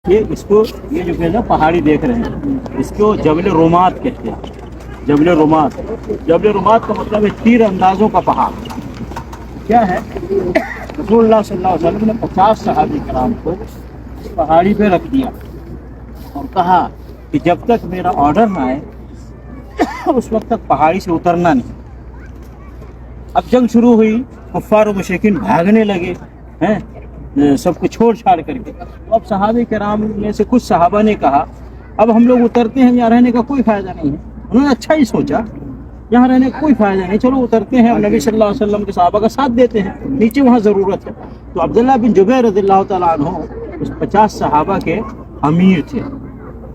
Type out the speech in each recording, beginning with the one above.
یہ جو کہ نا پہاڑی دیکھ رہے ہیں اس کو جبل رومات کہتے ہیں۔ جبل رومات کا مطلب ہے تیر اندازوں کا پہاڑ۔ کیا ہے؟ رسول اللہ صلی اللہ علیہ وسلم نے 50 صحابہ کرام کو اس پہاڑی پہ رکھ دیا اور کہا کہ جب تک میرا آرڈر نہ آئے اس وقت تک پہاڑی سے اترنا نہیں۔ اب جنگ شروع ہوئی، کفار و مشرکین بھاگنے لگے ہیں سب کو چھوڑ چھاڑ کر کے۔ اب صحابہ کرام میں سے کچھ صحابہ نے کہا اب ہم لوگ اترتے ہیں، یہاں رہنے کا کوئی فائدہ نہیں ہے۔ انہوں نے اچھا ہی سوچا، یہاں رہنے کا کوئی فائدہ نہیں، چلو اترتے ہیں اور نبی صلی اللہ علیہ وسلم کے صحابہ کا ساتھ دیتے ہیں، نیچے وہاں ضرورت ہے۔ تو عبداللہ بن جبیر رضی اللہ تعالیٰ عنہ اس 50 صحابہ کے امیر تھے،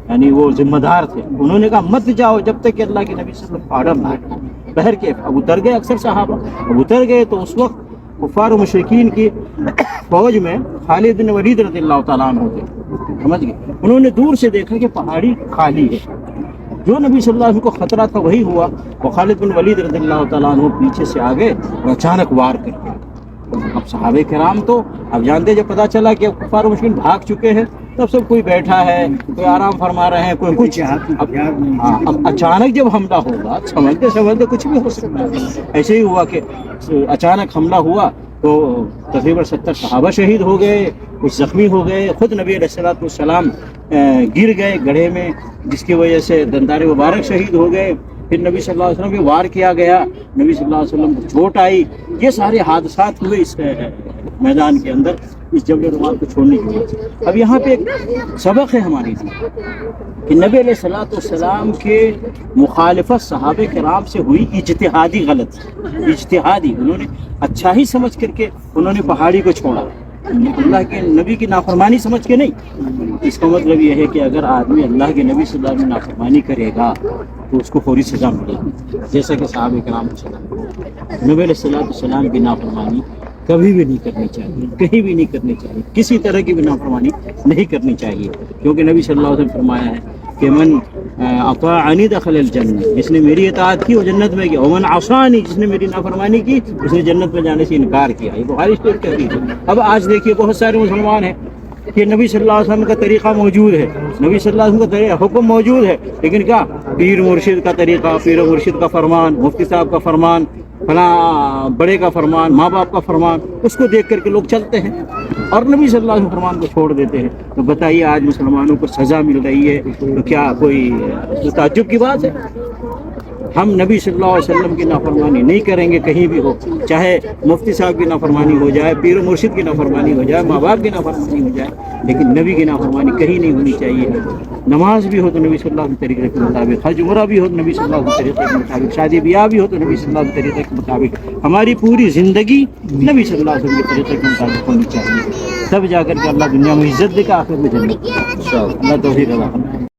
یعنی وہ ذمہ دار تھے۔ انہوں نے کہا مت جاؤ جب تک کہ اللہ کے نبی صلی اللہ علیہ وسلم آرڈر نہ آئے۔ بہر کے اب اتر گئے اکثر صحابہ، اب اتر گئے تو اس وقت کفار و مشرکین کی فوج میں خالد بن ولید رضی اللہ تعالیٰ عنہ تھے، سمجھ گئے۔ انہوں نے دور سے دیکھا کہ پہاڑی خالی ہے، جو نبی صلی اللہ علیہ وسلم کو خطرہ تھا وہی ہوا۔ وہ خالد بن ولید رضی اللہ تعالیٰ عنہ پیچھے سے آگے اور اچانک وار کر کے اب صحابہ کرام تو اب جانتے جب پتہ چلا کہ کفار و مشرکین بھاگ چکے ہیں تب سب کوئی بیٹھا ہے، کوئی آرام فرما رہے ہیں، کوئی کچھ۔ اب اچانک جب حملہ ہوگا سمجھتے کچھ بھی ہو سکتا ہے۔ ایسے ہی ہوا کہ اچانک حملہ ہوا تو تقریباً 70 صحابہ شہید ہو گئے، کچھ زخمی ہو گئے، خود نبی علیہ السلام گر گئے گڑھے میں جس کی وجہ سے دندار مبارک شہید ہو گئے۔ پھر نبی صلی اللہ علیہ وسلم پہ وار کیا گیا، نبی صلی اللہ علیہ وسلم کو چوٹ آئی۔ یہ سارے حادثات ہوئے اس میدان کے اندر اس جبل رومات کو چھوڑنے کی وجہ سے۔ اب یہاں پہ ایک سبق ہے ہماری لیے کہ نبی علیہ السلام کے مخالفت صحابہ کرام سے ہوئی اجتہادی غلط، اجتہادی، انہوں نے اچھا ہی سمجھ کر کے انہوں نے پہاڑی کو چھوڑا، اللہ کے نبی کی نافرمانی سمجھ کے نہیں۔ اس کا مطلب یہ ہے کہ اگر آدمی اللہ کے نبی صلی اللہ علیہ وسلم نافرمانی کرے گا تو اس کو فوری سزا ملے گی، جیسا کہ صحابہ کرام کو سزا ملی۔ نبی علیہ السلام کی نافرمانی کبھی بھی نہیں کرنی چاہیے، کہیں بھی نہیں کرنی چاہیے، کسی طرح کی بھی نافرمانی نہیں کرنی چاہیے، کیونکہ نبی صلی اللہ علیہ وسلم فرمایا ہے کہ من اطاعنی دخل الجنہ، جس نے میری اطاعت کی وہ جنت میں گیا، ومن عصانی، جس نے میری نافرمانی کی اس نے جنت میں جانے سے انکار کیا۔ یہ بخاری شریف کی حدیث ہے۔ اب آج دیکھیے بہت سارے مسلمان ہیں کہ نبی صلی اللہ علیہ وسلم کا طریقہ موجود ہے، نبی صلی اللہ علیہ وسلم کا طریقہ حکم موجود ہے، لیکن کیا پیر مرشد کا طریقہ، پیر مرشد کا فرمان، مفتی صاحب کا فرمان، فلاں بڑے کا فرمان، ماں باپ کا فرمان، اس کو دیکھ کر کے لوگ چلتے ہیں اور نبی صلی اللہ علیہ وسلم فرمان کو چھوڑ دیتے ہیں۔ تو بتائیے آج مسلمانوں کو سزا مل رہی ہے تو کیا کوئی تعجب کی بات ہے؟ ہم نبی صلی اللہ علیہ وسلم کی نافرمانی نہیں کریں گے کہیں بھی ہو، چاہے مفتی صاحب کی نافرمانی ہو جائے، پیر و مرشد کی نافرمانی ہو جائے، ماں باپ کی نافرمانی ہو جائے، لیکن نبی کی نافرمانی کہیں نہیں ہونی چاہیے۔ نماز بھی ہو تو نبی صلی اللہ علیہ وسلم کے طریقے کے مطابق، حج عمرہ بھی ہو تو نبی صلی اللہ علیہ وسلم کے طریقے کے مطابق، شادی بیاہ بھی ہو تو نبی صلی اللہ علیہ وسلم کے طریقے کے مطابق، ہماری پوری زندگی نبی صلی اللہ علیہ وسلم کے طریقے کے مطابق ہونی چاہیے، تب جا کر کے اللہ دنیا میں عزت دے گا، آخرت میں جنت۔ اللہ توفیق عطا فرمائے۔